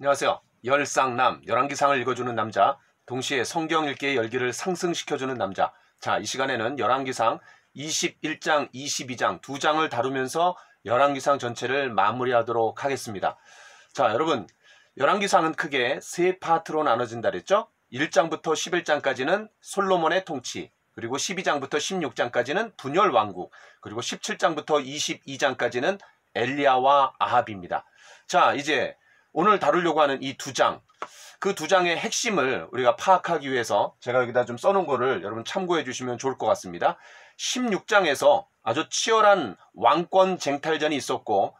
안녕하세요. 열상남, 열왕기상을 읽어주는 남자, 동시에 성경 읽기의 열기를 상승시켜주는 남자. 자, 이 시간에는 열왕기상 21장, 22장 두 장을 다루면서 열왕기상 전체를 마무리하도록 하겠습니다. 자, 여러분, 열왕기상은 크게 세 파트로 나눠진다 그랬죠? 1장부터 11장까지는 솔로몬의 통치, 그리고 12장부터 16장까지는 분열 왕국, 그리고 17장부터 22장까지는 엘리야와 아합입니다. 자, 이제 오늘 다루려고 하는 이 두 장, 그 두 장의 핵심을 우리가 파악하기 위해서 제가 여기다 좀 써놓은 거를 여러분 참고해 주시면 좋을 것 같습니다. 16장에서 아주 치열한 왕권 쟁탈전이 있었고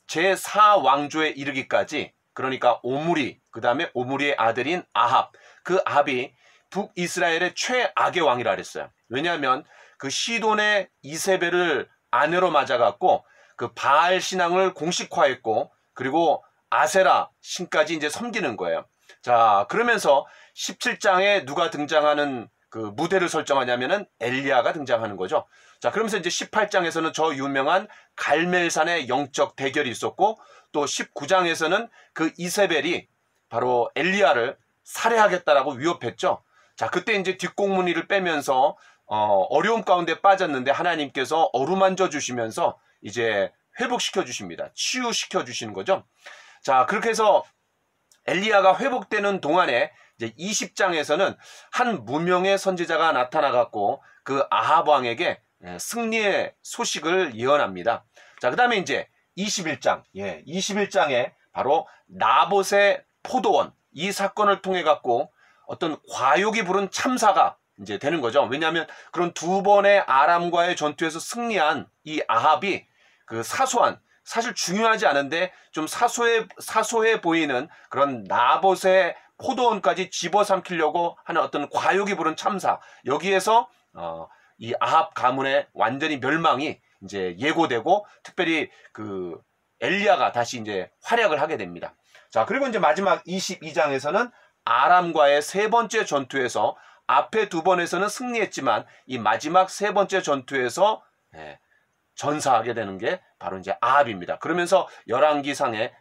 제4왕조에 이르기까지, 그러니까 오므리, 그 다음에 오므리의 아들인 아합, 그 아합이 북이스라엘의 최악의 왕이라 그랬어요. 왜냐하면 그 시돈의 이세벨을 아내로 맞아갖고 그 바알 신앙을 공식화했고, 그리고 아세라 신까지 이제 섬기는 거예요. 자, 그러면서 17장에 누가 등장하는 그 무대를 설정하냐면은 엘리야가 등장하는 거죠. 자, 그러면서 이제 18장에서는 저 유명한 갈멜산의 영적 대결이 있었고, 또 19장에서는 그 이세벨이 바로 엘리야를 살해하겠다라고 위협했죠. 자, 그때 이제 뒷공무니를 빼면서 어려움 가운데 빠졌는데 하나님께서 어루만져 주시면서 이제 회복시켜 주십니다. 치유시켜 주시는 거죠. 자, 그렇게 해서 엘리야가 회복되는 동안에 이제 20장에서는 한 무명의 선지자가 나타나갖고 그 아합 왕에게 승리의 소식을 예언합니다. 자, 그 다음에 이제 21장, 21장에 바로 나봇의 포도원, 이 사건을 통해 갖고 어떤 과욕이 부른 참사가 이제 되는 거죠. 왜냐하면 그런 두 번의 아람과의 전투에서 승리한 이 아합이 그 사소한, 사실 중요하지 않은데 좀 사소해 보이는 그런 나봇의 포도원까지 집어삼키려고 하는 어떤 과욕이 부른 참사, 여기에서 이 아합 가문의 완전히 멸망이 이제 예고되고, 특별히 그 엘리야가 다시 이제 활약을 하게 됩니다. 자, 그리고 이제 마지막 22장에서는 아람과의 세 번째 전투에서 앞에 두 번에서는 승리했지만 이 마지막 세 번째 전투에서 전사하게 되는 게 바로 이제 아합입니다. 그러면서 열왕기상의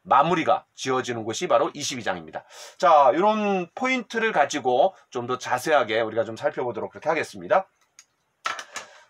마무리가 지어지는 곳이 바로 22장입니다. 자, 이런 포인트를 가지고 좀 더 자세하게 우리가 좀 살펴보도록 그렇게 하겠습니다.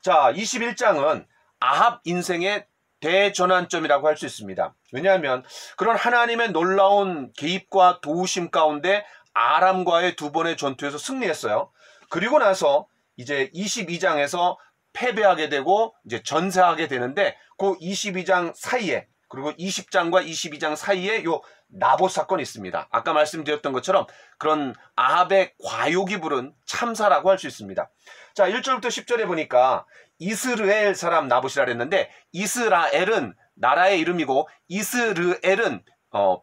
자, 21장은 아합 인생의 대전환점이라고 할 수 있습니다. 왜냐하면 그런 하나님의 놀라운 개입과 도우심 가운데 아람과의 두 번의 전투에서 승리했어요. 그리고 나서 이제 22장에서 패배하게 되고 이제 전사하게 되는데, 그 22장 사이에, 그리고 20장과 22장 사이에 요 나봇 사건이 있습니다. 아까 말씀드렸던 것처럼 그런 아합의 과욕이 부른 참사라고 할 수 있습니다. 자, 1절부터 10절에 보니까 이스르엘 사람 나봇이라 그랬는데, 이스라엘은 나라의 이름이고 이스르엘은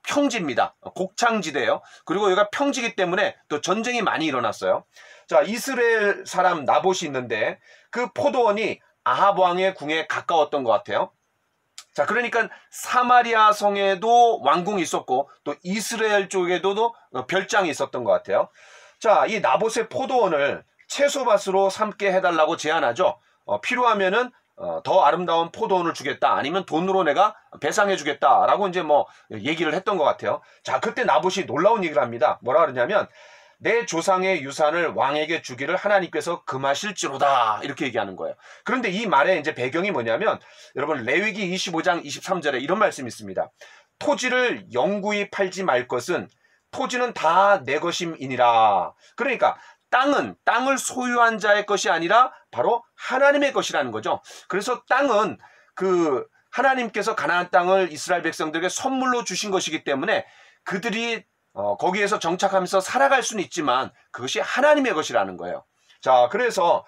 평지입니다. 곡창지대예요. 그리고 여기가 평지이기 때문에 또 전쟁이 많이 일어났어요. 자, 이스라엘 사람 나봇이 있는데 그 포도원이 아합 왕의 궁에 가까웠던 것 같아요. 자, 그러니까 사마리아 성에도 왕궁이 있었고 또 이스라엘 쪽에도 별장이 있었던 것 같아요. 자, 이 나봇의 포도원을 채소밭으로 삼게 해달라고 제안하죠. 필요하면은 더 아름다운 포도원을 주겠다, 아니면 돈으로 내가 배상해 주겠다라고 이제 뭐 얘기를 했던 것 같아요. 자, 그때 나봇이 놀라운 얘기를 합니다. 뭐라 그러냐면, 내 조상의 유산을 왕에게 주기를 하나님께서 금하실지로다, 이렇게 얘기하는 거예요. 그런데 이 말의 이제 배경이 뭐냐면, 여러분 레위기 25장 23절에 이런 말씀이 있습니다. 토지를 영구히 팔지 말 것은 토지는 다 내 것임이니라. 그러니까 땅을 소유한 자의 것이 아니라 바로 하나님의 것이라는 거죠. 그래서 땅은 그 하나님께서 가나안 땅을 이스라엘 백성들에게 선물로 주신 것이기 때문에 그들이 거기에서 정착하면서 살아갈 수는 있지만 그것이 하나님의 것이라는 거예요. 자, 그래서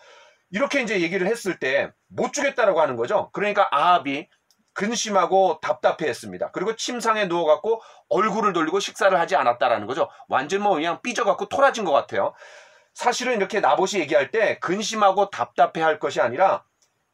이렇게 이제 얘기를 했을 때 못 주겠다라고 하는 거죠. 그러니까 아합이 근심하고 답답해했습니다. 그리고 침상에 누워갖고 얼굴을 돌리고 식사를 하지 않았다라는 거죠. 완전 뭐 그냥 삐져갖고 토라진 것 같아요. 사실은 이렇게 나봇이 얘기할 때 근심하고 답답해할 것이 아니라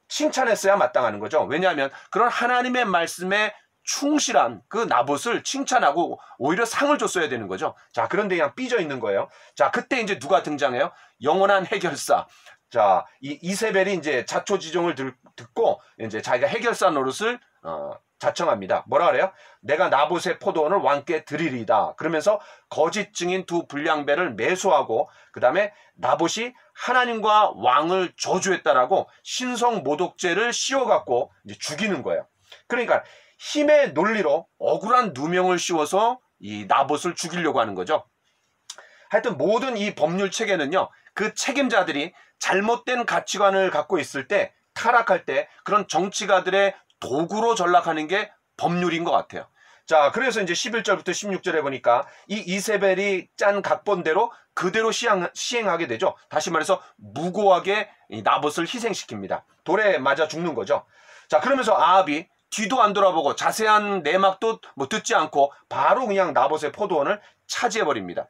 칭찬했어야 마땅하는 거죠. 왜냐하면 그런 하나님의 말씀에 충실한 그 나봇을 칭찬하고 오히려 상을 줬어야 되는 거죠. 자, 그런데 그냥 삐져 있는 거예요. 자, 그때 이제 누가 등장해요? 영원한 해결사. 자, 이 이세벨이 이제 자초지종을 듣고 이제 자기가 해결사 노릇을 자청합니다. 뭐라 그래요? 내가 나봇의 포도원을 왕께 드리리다. 그러면서 거짓 증인 두 불량배를 매수하고 그 다음에 나봇이 하나님과 왕을 저주했다라고 신성 모독죄를 씌워갖고 이제 죽이는 거예요. 그러니까 힘의 논리로 억울한 누명을 씌워서 이 나봇을 죽이려고 하는 거죠. 하여튼 모든 이 법률 체계는요, 그 책임자들이 잘못된 가치관을 갖고 있을 때, 타락할 때 그런 정치가들의 도구로 전락하는 게 법률인 것 같아요. 자, 그래서 이제 11절부터 16절에 보니까 이 이세벨이 짠 각본대로 그대로 시행하게 되죠. 다시 말해서 무고하게 이 나봇을 희생시킵니다. 돌에 맞아 죽는 거죠. 자, 그러면서 아합이 뒤도 안 돌아보고 자세한 내막도 뭐 듣지 않고 바로 그냥 나봇의 포도원을 차지해버립니다.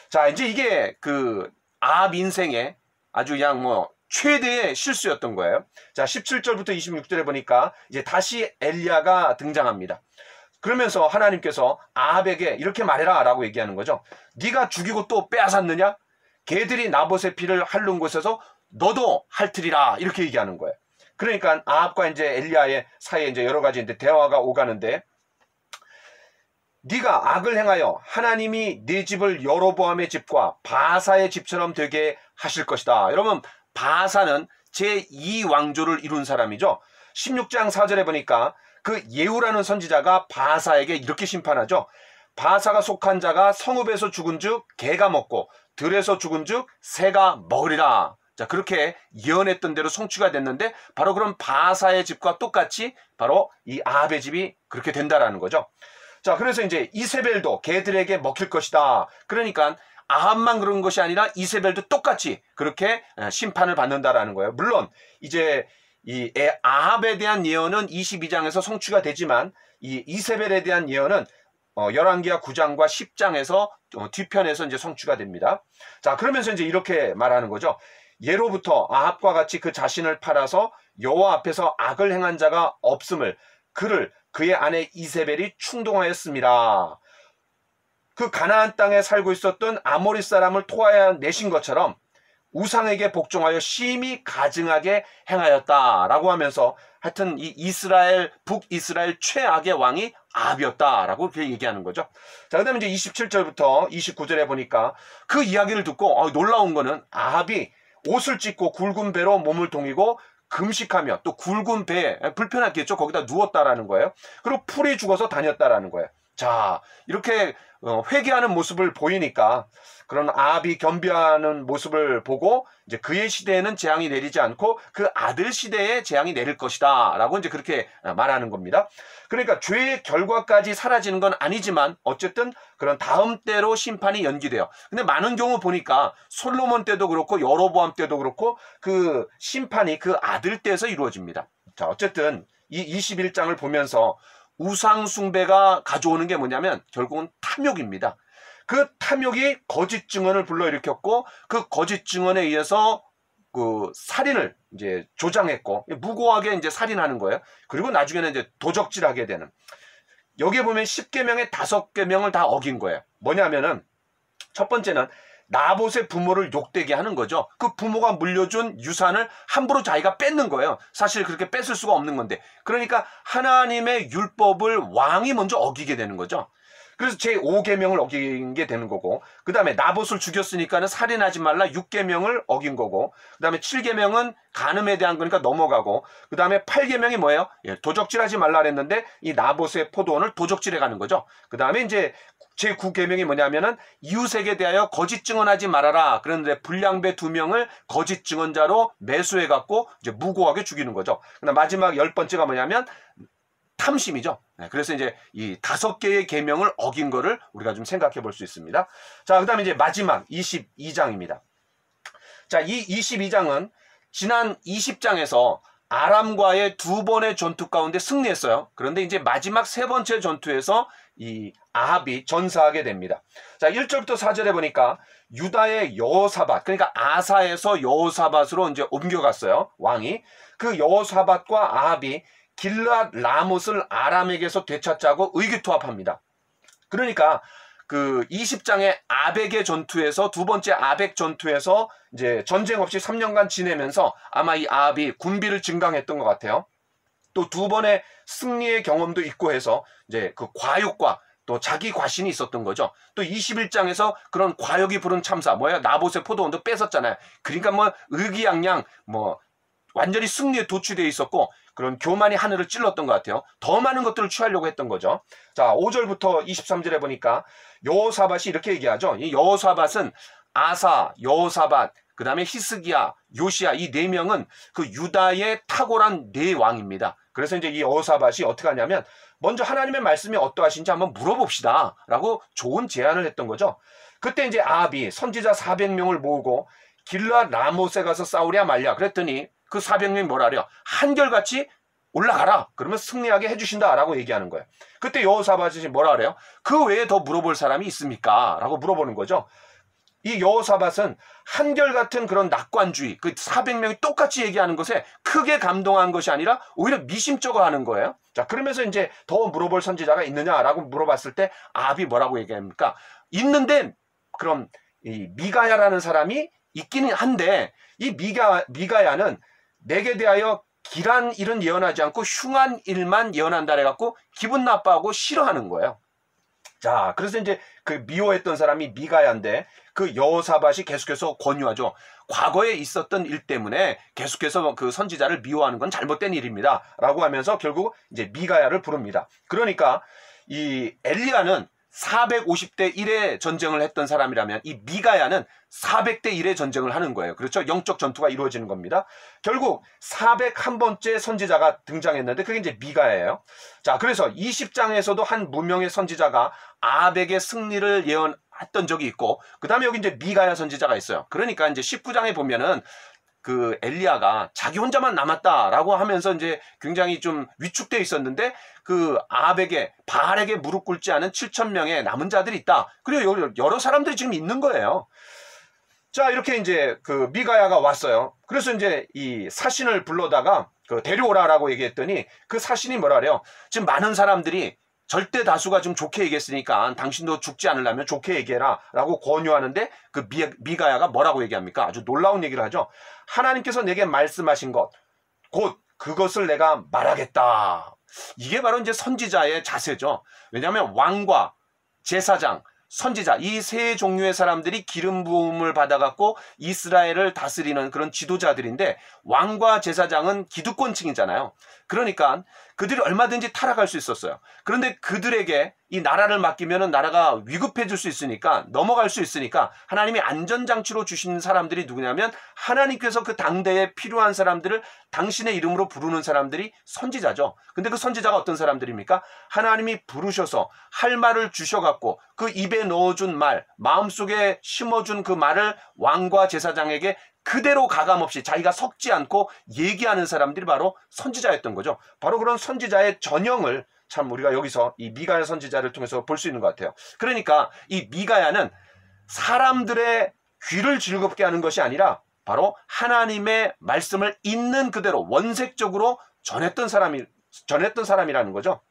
자, 이제 이게 그 아합 인생의 아주 그냥 뭐 최대의 실수였던 거예요. 자, 17절부터 26절에 보니까 이제 다시 엘리야가 등장합니다. 그러면서 하나님께서 아합에게 이렇게 말해라 라고 얘기하는 거죠. 네가 죽이고 또 빼앗았느냐? 개들이 나봇의 피를 핥는 곳에서 너도 핥으리라, 이렇게 얘기하는 거예요. 그러니까 아합과 이제 엘리야의 사이에 이제 여러 가지 이제 대화가 오가는데, 네가 악을 행하여 하나님이 네 집을 여로보암의 집과 바사의 집처럼 되게 하실 것이다. 여러분, 바사는 제2왕조를 이룬 사람이죠. 16장 4절에 보니까 그 예후라는 선지자가 바사에게 이렇게 심판하죠. 바사가 속한 자가 성읍에서 죽은 즉 개가 먹고 들에서 죽은 즉 새가 먹으리라. 자, 그렇게 예언했던 대로 성취가 됐는데 바로 그런 바사의 집과 똑같이 바로 이 아합의 집이 그렇게 된다라는 거죠. 자, 그래서 이제 이세벨도 개들에게 먹힐 것이다. 그러니까 아합만 그런 것이 아니라 이세벨도 똑같이 그렇게 심판을 받는다라는 거예요. 물론 이제 이 아합에 대한 예언은 22장에서 성취가 되지만 이 이세벨에 대한 예언은 열왕기하 9장과 10장에서 뒤편에서 이제 성취가 됩니다. 자, 그러면서 이제 이렇게 말하는 거죠. 예로부터 아합과 같이 그 자신을 팔아서 여호와 앞에서 악을 행한 자가 없음을 그의 아내 이세벨이 충동하였습니다. 그 가나안 땅에 살고 있었던 아모리 사람을 토하여 내신 것처럼 우상에게 복종하여 심히 가증하게 행하였다라고 하면서 하여튼 이 이스라엘 북이스라엘 최악의 왕이 아합이었다라고 그렇게 얘기하는 거죠. 자, 그다음에 이제 27절부터 29절에 보니까 그 이야기를 듣고 놀라운 거는 아합이 옷을 찢고 굵은 배로 몸을 동이고 금식하며 또 굵은 배에 불편했겠죠. 거기다 누웠다라는 거예요. 그리고 풀이 죽어서 다녔다라는 거예요. 자, 이렇게 회개하는 모습을 보이니까 그런 아합이 겸비하는 모습을 보고 이제 그의 시대에는 재앙이 내리지 않고 그 아들 시대에 재앙이 내릴 것이다 라고 이제 그렇게 말하는 겁니다. 그러니까 죄의 결과까지 사라지는 건 아니지만 어쨌든 그런 다음 때로 심판이 연기돼요. 근데 많은 경우 보니까 솔로몬 때도 그렇고 여로보암 때도 그렇고 그 심판이 그 아들 때에서 이루어집니다. 자, 어쨌든 이 21장을 보면서 우상 숭배가 가져오는 게 뭐냐면 결국은 탐욕입니다. 그 탐욕이 거짓 증언을 불러일으켰고 그 거짓 증언에 의해서 그 살인을 이제 조장했고 무고하게 이제 살인하는 거예요. 그리고 나중에는 이제 도적질하게 되는. 여기에 보면 10계명의 5계명을 다 어긴 거예요. 뭐냐면은 첫 번째는 나봇의 부모를 욕되게 하는 거죠. 그 부모가 물려준 유산을 함부로 자기가 뺏는 거예요. 사실 그렇게 뺏을 수가 없는 건데. 그러니까 하나님의 율법을 왕이 먼저 어기게 되는 거죠. 그래서 제5계명을 어긴 게 되는 거고, 그 다음에 나봇을 죽였으니까는 살인하지 말라 6계명을 어긴 거고, 그 다음에 7계명은 간음에 대한 거니까 넘어가고, 그 다음에 8계명이 뭐예요? 도적질하지 말라 그랬는데 이 나봇의 포도원을 도적질해 가는 거죠. 그 다음에 이제 제9계명이 뭐냐면은 이웃에게 대하여 거짓 증언하지 말아라. 그런데 불량배 2명을 거짓 증언자로 매수해 갖고 이제 무고하게 죽이는 거죠. 그다음 마지막 10번째가 뭐냐면 탐심이죠. 그래서 이제 이 5개의 계명을 어긴 거를 우리가 좀 생각해 볼 수 있습니다. 자, 그 다음에 이제 마지막 22장입니다. 자, 이 22장은 지난 20장에서 아람과의 2번의 전투 가운데 승리했어요. 그런데 이제 마지막 3번째 전투에서 이 아합이 전사하게 됩니다. 자, 1절부터 4절에 보니까 유다의 여호사밧, 그러니까 아사에서 여호사밧으로 이제 옮겨갔어요. 왕이. 그 여호사밧과 아합이 길르앗 라못을 아람에게서 되찾자고 의기투합합니다. 그러니까 그 20장의 아벡의 전투에서 두 번째 아벡 전투에서 이제 전쟁 없이 3년간 지내면서 아마 이 아합이 군비를 증강했던 것 같아요. 또 두 번의 승리의 경험도 있고 해서 이제 그 과욕과 또 자기 과신이 있었던 거죠. 또 21장에서 그런 과욕이 부른 참사, 나봇의 포도원도 뺏었잖아요. 그러니까 의기양양 완전히 승리에 도취되어 있었고 그런 교만이 하늘을 찔렀던 것 같아요. 더 많은 것들을 취하려고 했던 거죠. 자, 5절부터 23절에 보니까 여호사밧이 이렇게 얘기하죠. 이 여호사밧은 아사, 여호사밧, 그 다음에 히스기야, 요시야, 이 네 명은 그 유다의 탁월한 네 왕입니다. 그래서 이제 이 여호사밧이 어떻게 하냐면 먼저 하나님의 말씀이 어떠하신지 한번 물어봅시다 라고 좋은 제안을 했던 거죠. 그때 이제 아합이 선지자 400명을 모으고 길르앗 라못에 가서 싸우랴 말랴 그랬더니 그 400명이 뭐라래요? 한결같이 올라가라. 그러면 승리하게 해주신다 라고 얘기하는 거예요. 그때 여호사밧이 뭐라 그래요? 그 외에 더 물어볼 사람이 있습니까? 라고 물어보는 거죠. 이 여호사밧은 한결같은 그런 낙관주의, 그 400명이 똑같이 얘기하는 것에 크게 감동한 것이 아니라 오히려 미심쩍어 하는 거예요. 자, 그러면서 이제 더 물어볼 선지자가 있느냐라고 물어봤을 때 아합이 뭐라고 얘기합니까? 있는데 그럼 이 미가야라는 사람이 있기는 한데 이 미가야는 내게 대하여 길한 일은 예언하지 않고 흉한 일만 예언한다 해갖고 기분 나빠하고 싫어하는 거예요. 자, 그래서 이제 그 미워했던 사람이 미가야인데 그 여호사밧이 계속해서 권유하죠. 과거에 있었던 일 때문에 계속해서 그 선지자를 미워하는 건 잘못된 일입니다. 라고 하면서 결국 이제 미가야를 부릅니다. 그러니까 이 엘리야는 450대 1의 전쟁을 했던 사람이라면 이 미가야는 400대 1의 전쟁을 하는 거예요. 그렇죠? 영적 전투가 이루어지는 겁니다. 결국 401번째 선지자가 등장했는데 그게 이제 미가야예요. 자, 그래서 20장에서도 한 무명의 선지자가 아합에게 승리를 예언했던 적이 있고 그 다음에 여기 이제 미가야 선지자가 있어요. 그러니까 이제 19장에 보면은 그 엘리야가 자기 혼자만 남았다라고 하면서 이제 굉장히 좀 위축되어 있었는데 그 아합에게 바알에게 무릎 꿇지 않은 7,000명의 남은 자들이 있다. 그리고 여러 사람들이 지금 있는 거예요. 자, 이렇게 이제 그 미가야가 왔어요. 그래서 이제 이 사신을 불러다가 그 데려오라라고 얘기했더니 그 사신이 뭐라 그래요? 지금 많은 사람들이 절대 다수가 좀 좋게 얘기했으니까 당신도 죽지 않으려면 좋게 얘기해라 라고 권유하는데 그 미가야가 뭐라고 얘기합니까? 아주 놀라운 얘기를 하죠. 하나님께서 내게 말씀하신 것 곧 그것을 내가 말하겠다. 이게 바로 이제 선지자의 자세죠. 왜냐하면 왕과 제사장, 선지자 이 세 종류의 사람들이 기름 부음을 받아갖고 이스라엘을 다스리는 그런 지도자들인데 왕과 제사장은 기득권층이잖아요. 그러니까 그들이 얼마든지 타락할 수 있었어요. 그런데 그들에게 이 나라를 맡기면 나라가 위급해질 수 있으니까 넘어갈 수 있으니까 하나님이 안전장치로 주신 사람들이 누구냐면 하나님께서 그 당대에 필요한 사람들을 당신의 이름으로 부르는 사람들이 선지자죠. 근데 그 선지자가 어떤 사람들입니까? 하나님이 부르셔서 할 말을 주셔갖고 그 입에 넣어준 말, 마음속에 심어준 그 말을 왕과 제사장에게 그대로 가감없이 자기가 섞지 않고 얘기하는 사람들이 바로 선지자였던 거죠. 바로 그런 선지자의 전형을 참 우리가 여기서 이 미가야 선지자를 통해서 볼 수 있는 것 같아요. 그러니까 이 미가야는 사람들의 귀를 즐겁게 하는 것이 아니라 바로 하나님의 말씀을 있는 그대로 원색적으로 전했던 사람이라는 거죠.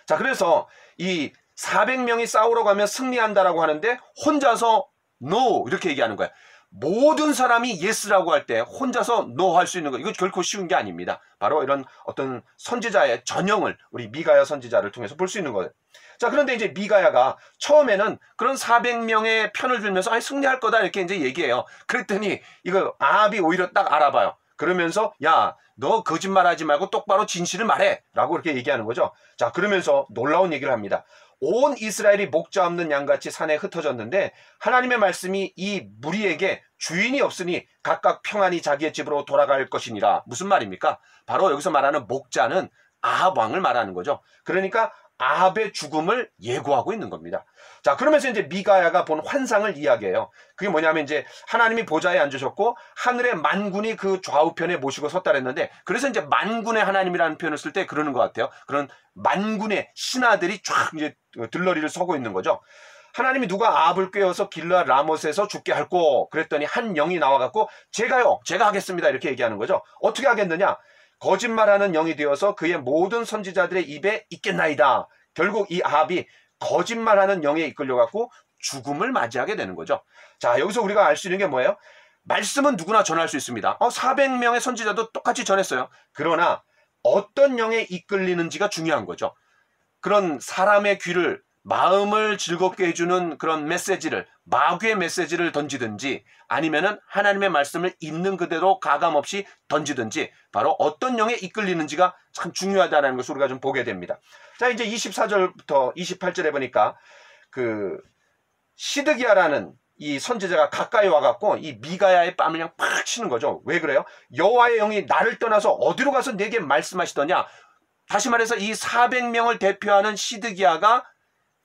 자, 그래서 이 400명이 싸우러 가면 승리한다라고 하는데 혼자서 no 이렇게 얘기하는 거예요. 모든 사람이 예스라고 할 때 혼자서 노 할 수 있는 거 이거 결코 쉬운 게 아닙니다. 바로 이런 어떤 선지자의 전형을 우리 미가야 선지자를 통해서 볼 수 있는 거예요. 자, 그런데 이제 미가야가 처음에는 그런 400명의 편을 들면서 아니 승리할 거다 이렇게 이제 얘기해요. 그랬더니 이거 아합이 오히려 딱 알아봐요. 그러면서 야, 너 거짓말하지 말고 똑바로 진실을 말해 라고 이렇게 얘기하는 거죠. 자, 그러면서 놀라운 얘기를 합니다. 온 이스라엘이 목자 없는 양같이 산에 흩어졌는데 하나님의 말씀이 이 무리에게 주인이 없으니 각각 평안히 자기의 집으로 돌아갈 것이니라. 무슨 말입니까? 바로 여기서 말하는 목자는 아합 왕을 말하는 거죠. 그러니까 아합의 죽음을 예고하고 있는 겁니다. 자, 그러면서 이제 미가야가 본 환상을 이야기해요. 그게 뭐냐면 이제 하나님이 보좌에 앉으셨고 하늘의 만군이 그 좌우편에 모시고 섰다 그랬는데 그래서 이제 만군의 하나님이라는 표현을 쓸 때 그러는 것 같아요. 그런 만군의 신하들이 쫙 이제 들러리를 서고 있는 거죠. 하나님이 누가 아합을 꾀어서 길르앗 라못에서 죽게 할꼬 그랬더니 한 영이 나와갖고 제가 하겠습니다 이렇게 얘기하는 거죠. 어떻게 하겠느냐? 거짓말하는 영이 되어서 그의 모든 선지자들의 입에 있겠나이다. 결국 이 아합이 거짓말하는 영에 이끌려갖고 죽음을 맞이하게 되는 거죠. 자, 여기서 우리가 알 수 있는 게 뭐예요? 말씀은 누구나 전할 수 있습니다. 400명의 선지자도 똑같이 전했어요. 그러나 어떤 영에 이끌리는지가 중요한 거죠. 그런 사람의 귀를, 마음을 즐겁게 해주는 그런 메시지를, 마귀의 메시지를 던지든지 아니면은 하나님의 말씀을 있는 그대로 가감없이 던지든지 바로 어떤 영에 이끌리는지가 참 중요하다는 것을 우리가 좀 보게 됩니다. 자, 이제 24절부터 28절에 보니까 그 시드기야라는 이 선지자가 가까이 와갖고 이 미가야의 뺨을 그냥 팍 치는 거죠. 왜 그래요? 여호와의 영이 나를 떠나서 어디로 가서 내게 말씀하시더냐. 다시 말해서 이 400명을 대표하는 시드기야가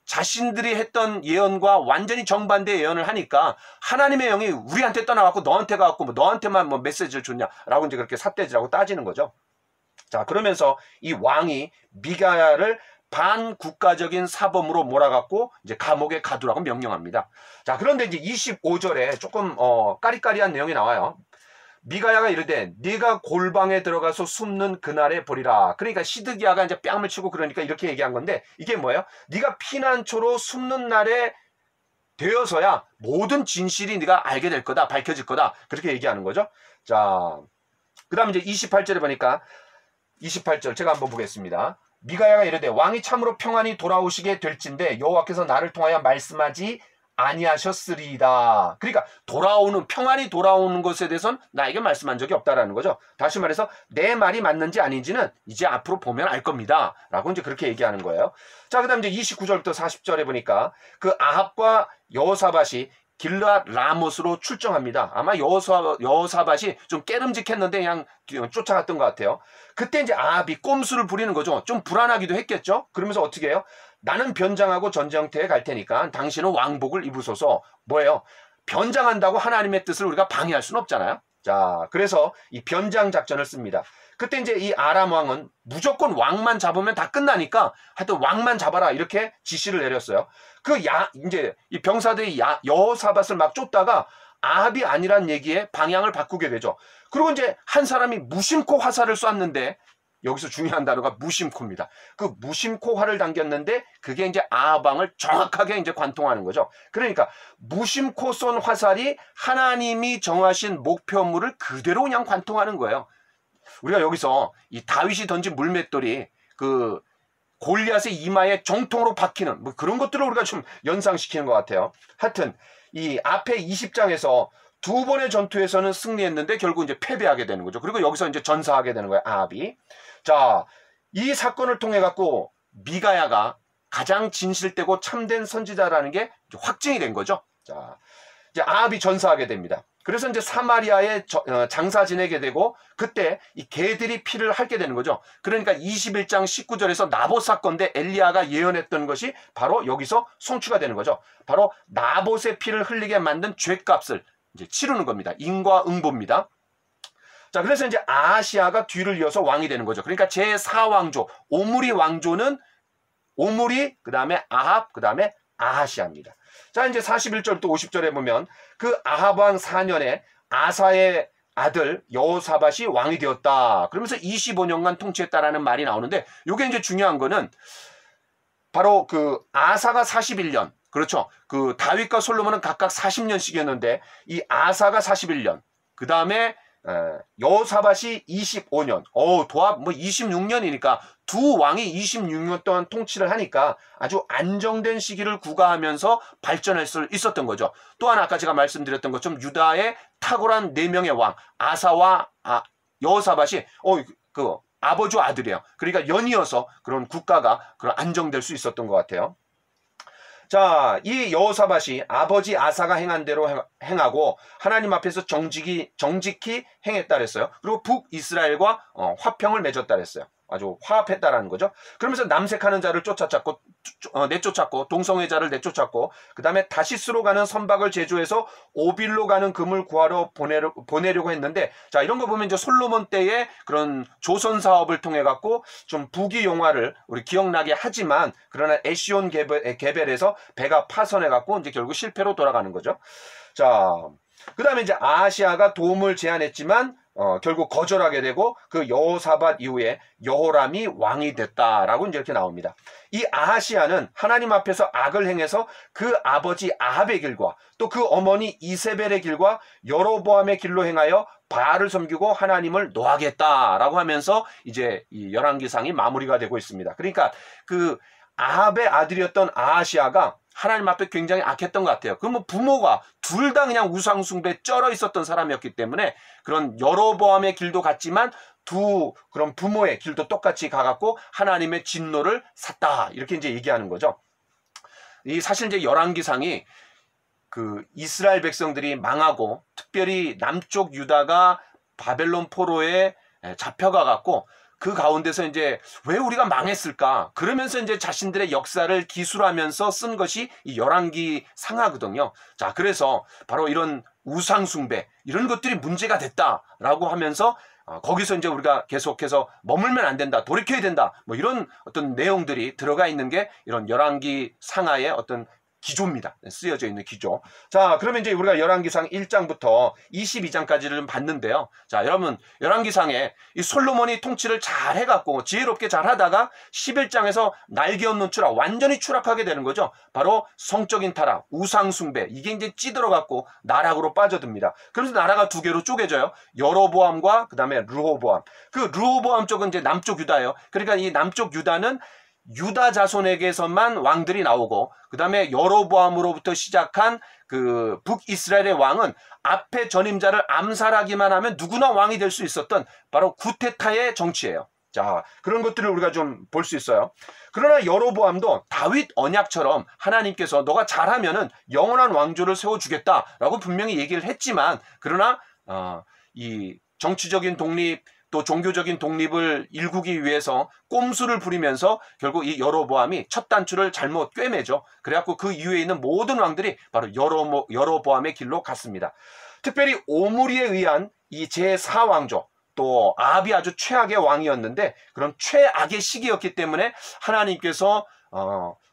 자신들이 했던 예언과 완전히 정반대 예언을 하니까 하나님의 영이 우리한테 떠나갖고 너한테 가갖고 뭐 너한테만 뭐 메시지를 줬냐라고 이제 그렇게 삿대질하고 따지는 거죠. 자, 그러면서 이 왕이 미가야를 반국가적인 사범으로 몰아갖고 이제 감옥에 가두라고 명령합니다. 자, 그런데 이제 25절에 조금 까리까리한 내용이 나와요. 미가야가 이르되 네가 골방에 들어가서 숨는 그날에 보리라. 그러니까 시드기야가 이제 뺨을 치고 그러니까 이렇게 얘기한 건데 이게 뭐예요? 네가 피난처로 숨는 날에 되어서야 모든 진실이 네가 알게 될 거다, 밝혀질 거다, 그렇게 얘기하는 거죠. 자, 그 다음에 이제 28절에 보니까 28절 제가 한번 보겠습니다. 미가야가 이르되 왕이 참으로 평안히 돌아오시게 될진데 여호와께서 나를 통하여 말씀하지 아니하셨으리이다. 그러니까 평안이 돌아오는 것에 대해서는 나에게 말씀한 적이 없다라는 거죠. 다시 말해서 내 말이 맞는지 아닌지는 이제 앞으로 보면 알 겁니다 라고 이제 그렇게 얘기하는 거예요. 자, 그 다음 이제 29절부터 40절에 보니까 그 아합과 여호사밧이 길르앗 라못으로 출정합니다. 아마 여호사밧이 좀 깨름직했는데 그냥 쫓아갔던 것 같아요. 그때 이제 아합이 꼼수를 부리는 거죠. 좀 불안하기도 했겠죠. 그러면서 어떻게 해요? 나는 변장하고 전쟁터에 갈 테니까 당신은 왕복을 입으소서. 뭐예요? 변장한다고 하나님의 뜻을 우리가 방해할 수는 없잖아요. 자, 그래서 이 변장 작전을 씁니다. 그때 이제 이 아람 왕은 무조건 왕만 잡으면 다 끝나니까 하여튼 왕만 잡아라 이렇게 지시를 내렸어요. 이제 이 병사들이 여호사밧을 막 쫓다가 아합이 아니란 얘기에 방향을 바꾸게 되죠. 그리고 이제 한 사람이 무심코 화살을 쐈는데 여기서 중요한 단어가 무심코입니다. 그 무심코 활을 당겼는데 그게 이제 아합 왕을 정확하게 이제 관통하는 거죠. 그러니까 무심코 쏜 화살이 하나님이 정하신 목표물을 그대로 그냥 관통하는 거예요. 우리가 여기서 이 다윗이 던진 물맷돌이 그 골리앗의 이마에 정통으로 박히는 뭐 그런 것들을 우리가 좀 연상시키는 것 같아요. 하여튼 이 앞에 20장에서 두 번의 전투에서는 승리했는데 결국 이제 패배하게 되는 거죠. 그리고 여기서 이제 전사하게 되는 거예요, 아합이. 자, 이 사건을 통해 갖고 미가야가 가장 진실되고 참된 선지자라는 게 확증이 된 거죠. 자, 이제 아합이 전사하게 됩니다. 그래서 이제 사마리아에 장사 지내게 되고 그때 이 개들이 피를 핥게 되는 거죠. 그러니까 21장 19절에서 나봇 사건 때 엘리야가 예언했던 것이 바로 여기서 성취가 되는 거죠. 바로 나봇의 피를 흘리게 만든 죄값을 이제 치르는 겁니다. 인과응보입니다. 자, 그래서 이제 아하시아가 뒤를 이어서 왕이 되는 거죠. 그러니까 제4왕조 오므리 왕조는 오므리, 그 다음에 아합, 그 다음에 아하시아입니다. 자, 이제 41절부터 50절에 보면 그 아합 왕 4년에 아사의 아들 여호사밧이 왕이 되었다. 그러면서 25년간 통치했다라는 말이 나오는데 이게 이제 중요한 거는 바로 그 아사가 41년, 그렇죠. 그 다윗과 솔로몬은 각각 40년씩이었는데 이 아사가 41년, 그 다음에 여호사밧이 25년, 도합 뭐 26년이니까 두 왕이 26년 동안 통치를 하니까 아주 안정된 시기를 구가하면서 발전할 수 있었던 거죠. 또한 아까 제가 말씀드렸던 것처럼 유다의 탁월한 4명의 왕 아사와 여호사밧이 그 아버지 아들이에요. 그러니까 연이어서 그런 국가가 그런 안정될 수 있었던 것 같아요. 자, 이 여호사밧이 아버지 아사가 행한 대로 행하고 하나님 앞에서 정직히 행했다 그랬어요. 그리고 북이스라엘과 화평을 맺었다 그랬어요. 아주 화합했다라는 거죠. 그러면서 남색하는 자를 내쫓았고 동성애자를 내쫓았고 그 다음에 다시스로 가는 선박을 제조해서 오빌로 가는 금을 구하러 보내려고 했는데 자, 이런 거 보면 이제 솔로몬 때의 그런 조선 사업을 통해 갖고 좀 부귀영화를 우리 기억나게 하지만 그러나 에시온 개벨에서 배가 파손해 갖고 이제 결국 실패로 돌아가는 거죠. 자, 그 다음에 이제 아하시아가 도움을 제안했지만 결국 거절하게 되고 그 여호사밧 이후에 여호람이 왕이 됐다라고 이제 이렇게 나옵니다. 이 아하시야는 하나님 앞에서 악을 행해서 그 아버지 아합의 길과 또 그 어머니 이세벨의 길과 여로보암의 길로 행하여 바알을 섬기고 하나님을 노하겠다라고 하면서 이제 이 열왕기상이 마무리가 되고 있습니다. 그러니까 그 아합의 아들이었던 아하시야가 하나님 앞에 굉장히 악했던 것 같아요. 그 뭐 부모가 둘 다 그냥 우상숭배에 쩔어 있었던 사람이었기 때문에 그런 여로보암의 길도 같지만 두 그런 부모의 길도 똑같이 가갖고 하나님의 진노를 샀다 이렇게 이제 얘기하는 거죠. 이 사실 이제 열왕기상이 그 이스라엘 백성들이 망하고 특별히 남쪽 유다가 바벨론 포로에 잡혀가 갖고 그 가운데서 이제 왜 우리가 망했을까? 그러면서 이제 자신들의 역사를 기술하면서 쓴 것이 이 열왕기 상하거든요. 자, 그래서 바로 이런 우상숭배 이런 것들이 문제가 됐다라고 하면서 거기서 이제 우리가 계속해서 머물면 안 된다, 돌이켜야 된다, 뭐 이런 어떤 내용들이 들어가 있는 게 이런 열왕기 상하의 어떤 기조입니다. 쓰여져 있는 기조. 자, 그러면 이제 우리가 열왕기상 1장부터 22장까지를 좀 봤는데요. 자, 여러분, 열왕기상에 이 솔로몬이 통치를 잘 해갖고 지혜롭게 잘 하다가 11장에서 날개 없는 추락, 완전히 추락하게 되는 거죠. 바로 성적인 타락, 우상숭배, 이게 이제 찌들어갖고 나락으로 빠져듭니다. 그래서 나라가 두 개로 쪼개져요. 여로보암과 그 다음에 르호보암. 그 르호보암 쪽은 이제 남쪽 유다예요. 그러니까 이 남쪽 유다는 유다 자손에게서만 왕들이 나오고 그 다음에 여로보암으로부터 시작한 그 북이스라엘의 왕은 앞에 전임자를 암살하기만 하면 누구나 왕이 될 수 있었던 바로 구테타의 정치예요. 자, 그런 것들을 우리가 좀 볼 수 있어요. 그러나 여로보암도 다윗 언약처럼 하나님께서 너가 잘하면은 영원한 왕조를 세워주겠다라고 분명히 얘기를 했지만 그러나 이 정치적인 독립 또 종교적인 독립을 일구기 위해서 꼼수를 부리면서 결국 이 여로보암이 첫 단추를 잘못 꿰매죠. 그래갖고 그 이후에 있는 모든 왕들이 바로 여로보암의 길로 갔습니다. 특별히 오므리에 의한 이 제4왕조 또 아합이 아주 최악의 왕이었는데 그런 최악의 시기였기 때문에 하나님께서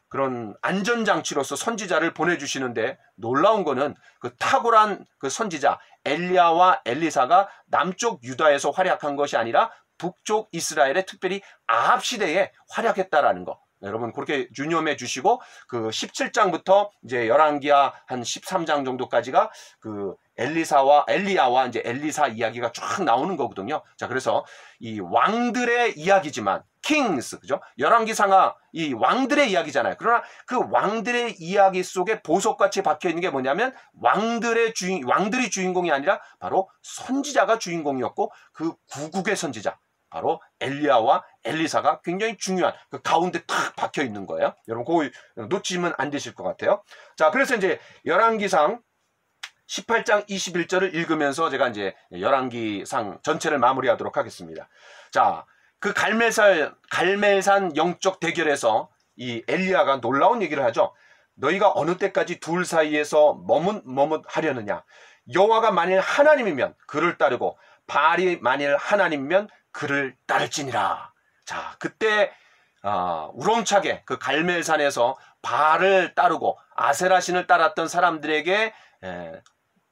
그런 안전장치로서 선지자를 보내주시는데 놀라운 거는 그 탁월한 그 선지자 엘리야와 엘리사가 남쪽 유다에서 활약한 것이 아니라 북쪽 이스라엘의 특별히 아합 시대에 활약했다라는 거. 여러분 그렇게 유념해 주시고 그 17장부터 이제 열왕기하 한 13장 정도까지가 그 엘리야와 이제 엘리사 이야기가 쫙 나오는 거거든요. 자, 그래서 이 왕들의 이야기지만 킹스, 그죠? 열왕기상하 이 왕들의 이야기잖아요. 그러나 그 왕들의 이야기 속에 보석같이 박혀 있는 게 뭐냐면 왕들이 주인공이 아니라 바로 선지자가 주인공이었고 그 구국의 선지자 바로 엘리야와 엘리사가 굉장히 중요한 그 가운데 탁 박혀 있는 거예요. 여러분 그거 놓치면 안 되실 것 같아요. 자, 그래서 이제 열왕기상 18장 21절을 읽으면서 제가 이제 열왕기상 전체를 마무리하도록 하겠습니다. 자, 그 갈멜산 영적 대결에서 이 엘리야가 놀라운 얘기를 하죠. 너희가 어느 때까지 둘 사이에서 머뭇하려느냐. 여호와가 만일 하나님이면 그를 따르고 바알이 만일 하나님이면 그를 따를지니라. 자, 그때 우렁차게 그 갈멜산에서 바알을 따르고 아세라 신을 따랐던 사람들에게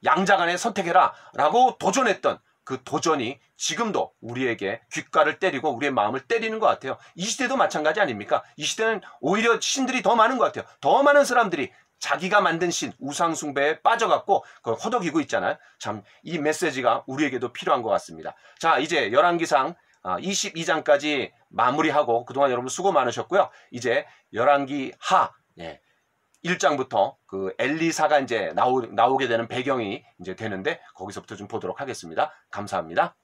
양자간에 선택해라 라고 도전했던 그 도전이 지금도 우리에게 귓가를 때리고 우리의 마음을 때리는 것 같아요. 이 시대도 마찬가지 아닙니까? 이 시대는 오히려 신들이 더 많은 것 같아요. 더 많은 사람들이 자기가 만든 신, 우상숭배에 빠져갖고 그걸 허덕이고 있잖아요. 참 이 메시지가 우리에게도 필요한 것 같습니다. 자, 이제 열왕기상 22장까지 마무리하고 그동안 여러분 수고 많으셨고요. 이제 열왕기하 1장부터 그 엘리사가 이제 나오게 되는 배경이 이제 되는데 거기서부터 좀 보도록 하겠습니다. 감사합니다.